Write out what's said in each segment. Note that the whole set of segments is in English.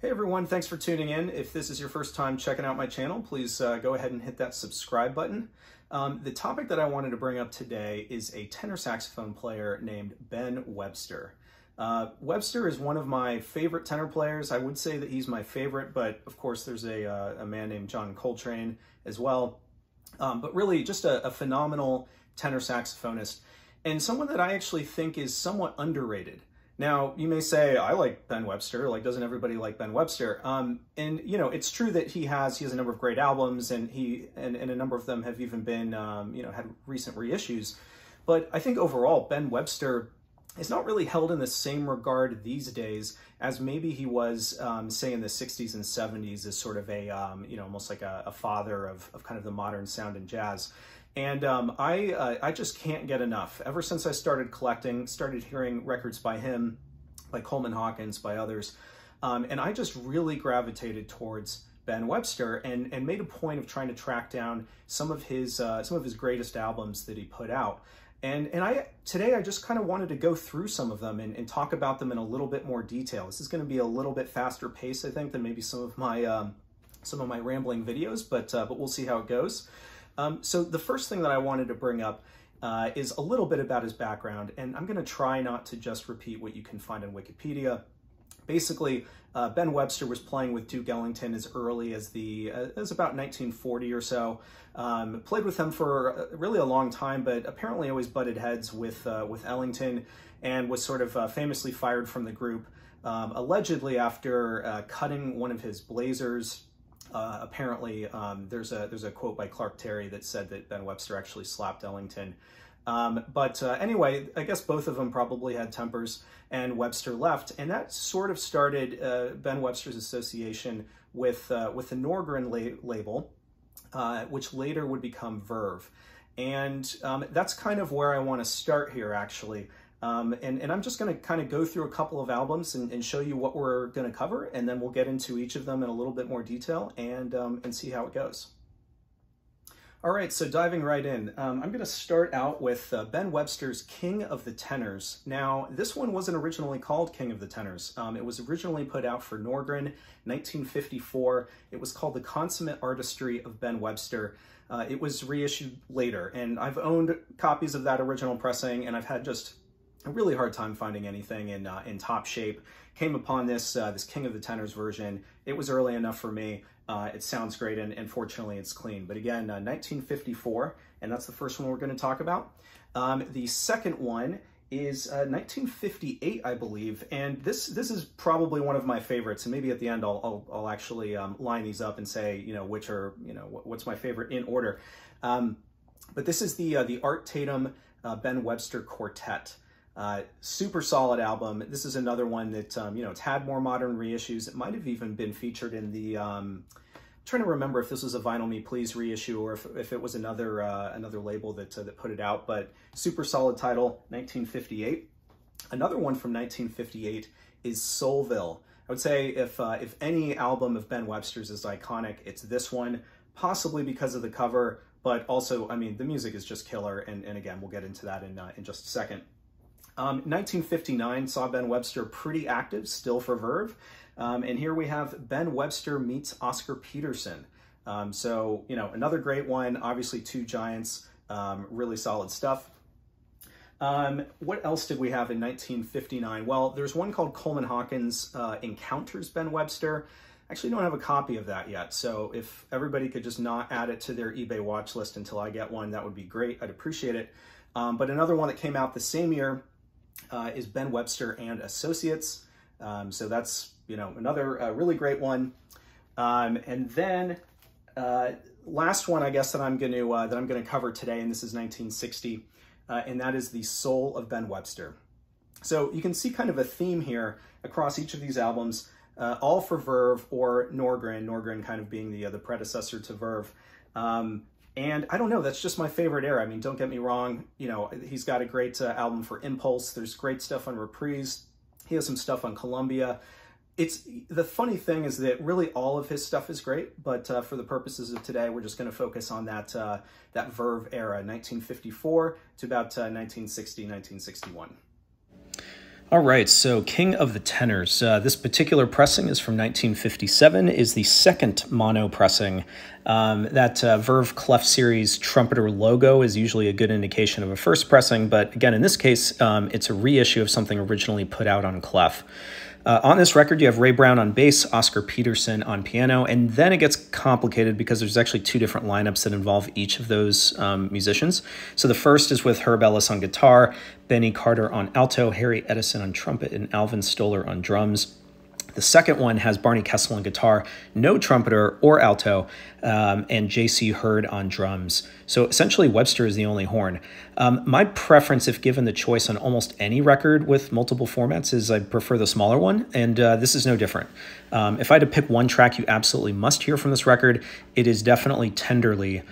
Hey everyone, thanks for tuning in. If this is your first time checking out my channel, please go ahead and hit that subscribe button. The topic that I wanted to bring up today is a tenor saxophone player named Ben Webster. Webster is one of my favorite tenor players. I would say that he's my favorite, but of course there's a man named John Coltrane as well. But really just a phenomenal tenor saxophonist and someone that I actually think is somewhat underrated. Now, you may say, I like Ben Webster, like doesn't everybody like Ben Webster? And you know, it's true that he has a number of great albums and a number of them have even been, had recent reissues. But I think overall, Ben Webster is not really held in the same regard these days as maybe he was, say, in the 60s and 70s as sort of a, almost like a father of kind of the modern sound in jazz. And I just can't get enough. Ever since I started collecting, started hearing records by him, by Coleman Hawkins, by others, and I just really gravitated towards Ben Webster and made a point of trying to track down some of his greatest albums that he put out. And today I just kind of wanted to go through some of them and talk about them in a little bit more detail. This is going to be a little bit faster pace, I think, than maybe some of my rambling videos, but we'll see how it goes. So the first thing that I wanted to bring up is a little bit about his background, and I'm going to try not to just repeat what you can find on Wikipedia. Basically, Ben Webster was playing with Duke Ellington as early as about 1940 or so. Played with him for really a long time, but apparently always butted heads with Ellington, and was sort of famously fired from the group, allegedly after cutting one of his blazers. Apparently, there's a quote by Clark Terry that said that Ben Webster actually slapped Ellington. Anyway, I guess both of them probably had tempers, and Webster left, and that sort of started Ben Webster's association with the Norgren label, which later would become Verve. And that's kind of where I want to start here, actually. And I'm just going to kind of go through a couple of albums and show you what we're going to cover, and then we'll get into each of them in a little bit more detail and see how it goes. All right, so diving right in, I'm going to start out with Ben Webster's King of the Tenors. Now, this one wasn't originally called King of the Tenors. It was originally put out for Norgren, 1954. It was called The Consummate Artistry of Ben Webster. It was reissued later, and I've owned copies of that original pressing, and I've had just a really hard time finding anything in top shape. Came upon this King of the Tenors version. It was early enough for me. It sounds great, and fortunately it's clean. But again, 1954, and that's the first one we're going to talk about. The second one is 1958, I believe, and this is probably one of my favorites. And maybe at the end I'll actually line these up and say which are what's my favorite in order. But this is the Art Tatum Ben Webster Quartet. Super solid album. This is another one that, it's had more modern reissues. It might have even been featured in the, trying to remember if this was a Vinyl Me Please reissue or if it was another label that put it out, but super solid title, 1958. Another one from 1958 is Soulville. I would say if any album of Ben Webster's is iconic, it's this one, possibly because of the cover, but also, I mean, the music is just killer, and again, we'll get into that in just a second. 1959 saw Ben Webster pretty active, still for Verve, and here we have Ben Webster meets Oscar Peterson. So, another great one, obviously two giants, really solid stuff. What else did we have in 1959? Well, there's one called Coleman Hawkins Encounters Ben Webster. I actually don't have a copy of that yet, so if everybody could just not add it to their eBay watch list until I get one, that would be great. I'd appreciate it. But another one that came out the same year is Ben Webster and Associates. So that's, another really great one. And then last one, I guess, that I'm going to cover today, and this is 1960, and that is The Soul of Ben Webster. So you can see kind of a theme here across each of these albums, all for Verve or Norgren kind of being the predecessor to Verve. And I don't know, that's just my favorite era. I mean, don't get me wrong, he's got a great album for Impulse. There's great stuff on Reprise. He has some stuff on Columbia. The funny thing is that really all of his stuff is great, but for the purposes of today, we're just going to focus on that Verve era, 1954 to about 1960, 1961. All right, so King of the Tenors. This particular pressing is from 1957, is the second mono pressing. That Verve Clef Series trumpeter logo is usually a good indication of a first pressing, but again, in this case, it's a reissue of something originally put out on Clef. On this record, you have Ray Brown on bass, Oscar Peterson on piano, and then it gets complicated because there's actually two different lineups that involve each of those musicians. So the first is with Herb Ellis on guitar, Benny Carter on alto, Harry Edison on trumpet, and Alvin Stoller on drums. The second one has Barney Kessel on guitar, no trumpeter or alto, and J.C. Hurd on drums. So essentially Webster is the only horn. My preference, if given the choice on almost any record with multiple formats, is I prefer the smaller one, and this is no different. If I had to pick one track you absolutely must hear from this record, it is definitely Tenderly.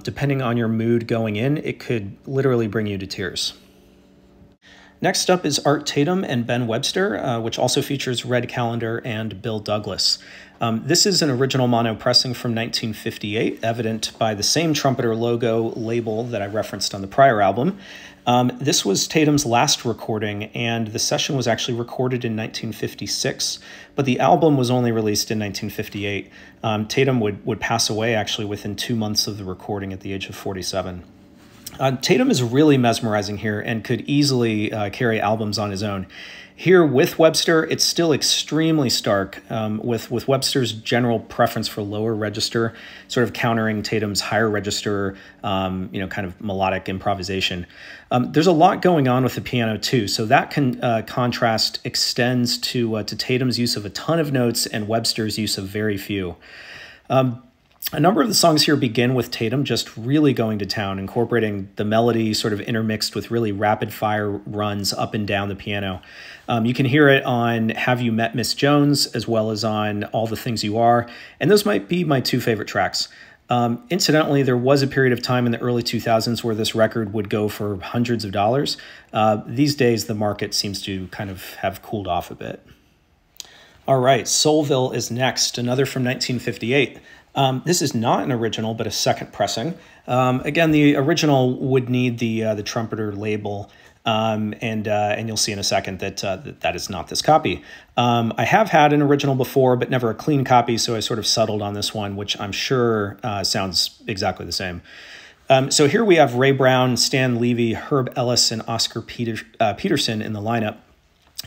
Depending on your mood going in, it could literally bring you to tears. Next up is Art Tatum and Ben Webster, which also features Red Callender and Bill Douglas. This is an original mono pressing from 1958, evident by the same trumpeter logo label that I referenced on the prior album. This was Tatum's last recording, and the session was actually recorded in 1956, but the album was only released in 1958. Tatum would pass away actually within 2 months of the recording at the age of 47. Tatum is really mesmerizing here and could easily carry albums on his own. Here with Webster, it's still extremely stark, with Webster's general preference for lower register, sort of countering Tatum's higher register, kind of melodic improvisation. There's a lot going on with the piano too, so that contrast extends to Tatum's use of a ton of notes and Webster's use of very few. A number of the songs here begin with Tatum just really going to town, incorporating the melody sort of intermixed with really rapid-fire runs up and down the piano. You can hear it on Have You Met Miss Jones, as well as on All the Things You Are, and those might be my two favorite tracks. Incidentally, there was a period of time in the early 2000s where this record would go for hundreds of dollars. These days, the market seems to kind of have cooled off a bit. All right, Soulville is next, another from 1958. This is not an original, but a second pressing. Again, the original would need the trumpeter label, and you'll see in a second that that is not this copy. I have had an original before, but never a clean copy, so I sort of settled on this one, which I'm sure sounds exactly the same. So here we have Ray Brown, Stan Levy, Herb Ellis, and Oscar Peterson in the lineup.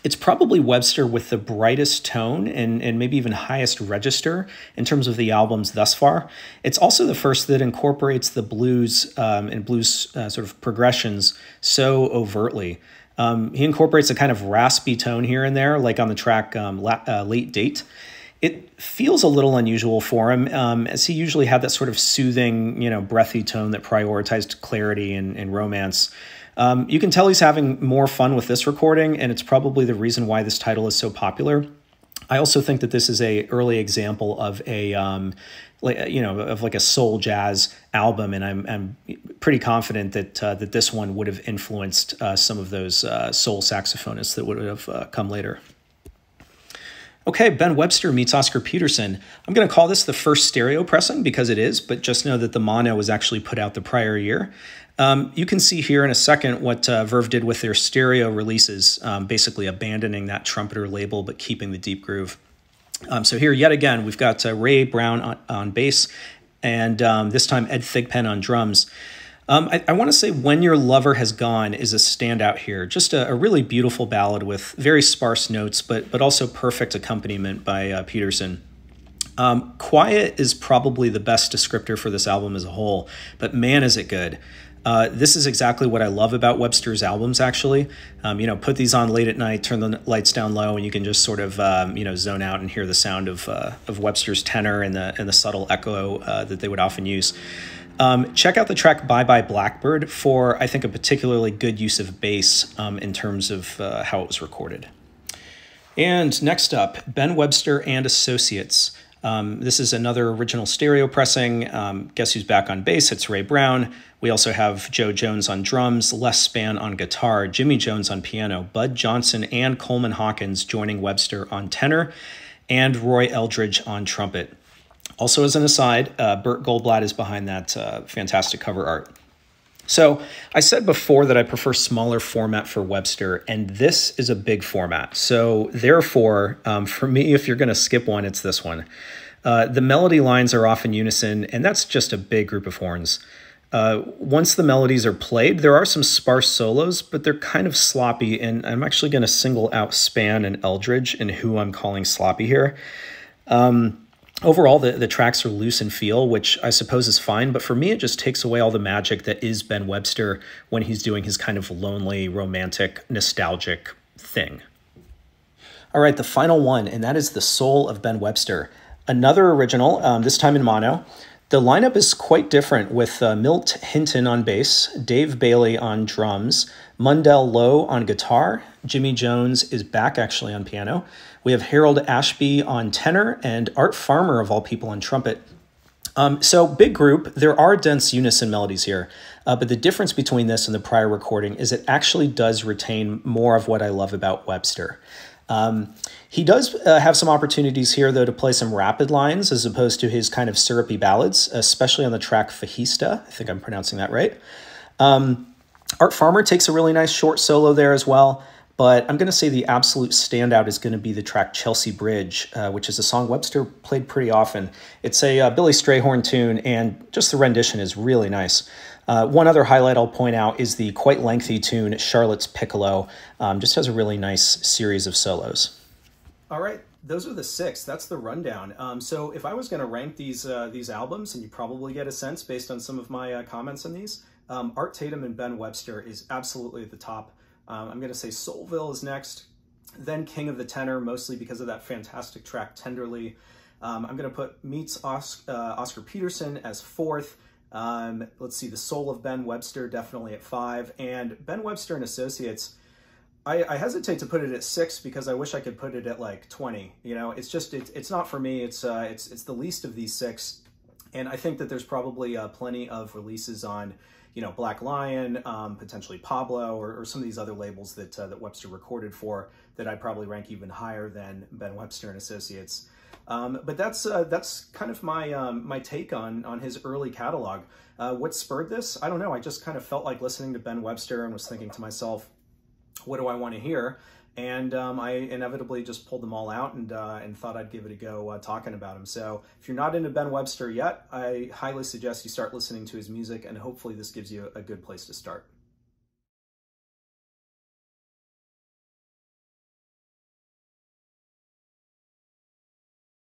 It's probably Webster with the brightest tone and maybe even highest register in terms of the albums thus far. It's also the first that incorporates the blues and blues sort of progressions so overtly. He incorporates a kind of raspy tone here and there, like on the track Late Date. It feels a little unusual for him, as he usually had that sort of soothing, breathy tone that prioritized clarity and romance. You can tell he's having more fun with this recording, and it's probably the reason why this title is so popular. I also think that this is an early example of like a soul jazz album, and I'm pretty confident that this one would have influenced some of those soul saxophonists that would have come later. Okay, Ben Webster meets Oscar Peterson. I'm going to call this the first stereo pressing because it is, but just know that the mono was actually put out the prior year. You can see here in a second what Verve did with their stereo releases, basically abandoning that trumpeter label but keeping the deep groove. So here, yet again, we've got Ray Brown on bass and this time Ed Thigpen on drums. I want to say When Your Lover Has Gone is a standout here. Just a really beautiful ballad with very sparse notes, but also perfect accompaniment by Peterson. Quiet is probably the best descriptor for this album as a whole, but man, is it good. This is exactly what I love about Webster's albums, actually. Put these on late at night, turn the lights down low, and you can just sort of, zone out and hear the sound of Webster's tenor and the subtle echo that they would often use. Check out the track Bye Bye Blackbird for, I think, a particularly good use of bass in terms of how it was recorded. And next up, Ben Webster and Associates. This is another original stereo pressing. Guess who's back on bass? It's Ray Brown. We also have Joe Jones on drums, Les Spann on guitar, Jimmy Jones on piano, Bud Johnson and Coleman Hawkins joining Webster on tenor, and Roy Eldridge on trumpet. Also, as an aside, Burt Goldblatt is behind that fantastic cover art. So I said before that I prefer smaller format for Webster, and this is a big format. So therefore, for me, if you're going to skip one, it's this one. The melody lines are often unison, and that's just a big group of horns. Once the melodies are played, there are some sparse solos, but they're kind of sloppy, and I'm actually going to single out Span and Eldridge in who I'm calling sloppy here. Overall, the tracks are loose in feel, which I suppose is fine, but for me, it just takes away all the magic that is Ben Webster when he's doing his kind of lonely, romantic, nostalgic thing. All right, the final one, and that is The Soul of Ben Webster. Another original, this time in mono. The lineup is quite different with Milt Hinton on bass, Dave Bailey on drums, Mundell Lowe on guitar, Jimmy Jones is back actually on piano. We have Harold Ashby on tenor and Art Farmer, of all people, on trumpet. So big group, there are dense unison melodies here, but the difference between this and the prior recording is it actually does retain more of what I love about Webster. He does have some opportunities here, though, to play some rapid lines as opposed to his kind of syrupy ballads, especially on the track Fajista. I think I'm pronouncing that right. Art Farmer takes a really nice short solo there as well, but I'm going to say the absolute standout is going to be the track Chelsea Bridge, which is a song Webster played pretty often. It's a Billy Strayhorn tune, and just the rendition is really nice. One other highlight I'll point out is the quite lengthy tune Charlotte's Piccolo. Just has a really nice series of solos. All right, those are the 6. That's the rundown. So if I was going to rank these albums, and you probably get a sense based on some of my comments on these, Art Tatum and Ben Webster is absolutely at the top. I'm going to say Soulville is next, then King of the Tenor, mostly because of that fantastic track Tenderly. I'm going to put Meets Oscar Peterson as 4th. Let's see, The Soul of Ben Webster, definitely at 5. And Ben Webster and Associates, I hesitate to put it at 6 because I wish I could put it at like 20. You know, it's just, it's not for me. It's the least of these 6. And I think that there's probably plenty of releases on, you know, Black Lion, potentially Pablo, or some of these other labels that Webster recorded for that I'd probably rank even higher than Ben Webster and Associates. But that's kind of my take on his early catalog. What spurred this? I don't know. I just kind of felt like listening to Ben Webster and was thinking to myself, what do I want to hear? And I inevitably just pulled them all out and thought I'd give it a go talking about him. So if you're not into Ben Webster yet, I highly suggest you start listening to his music, and hopefully this gives you a good place to start.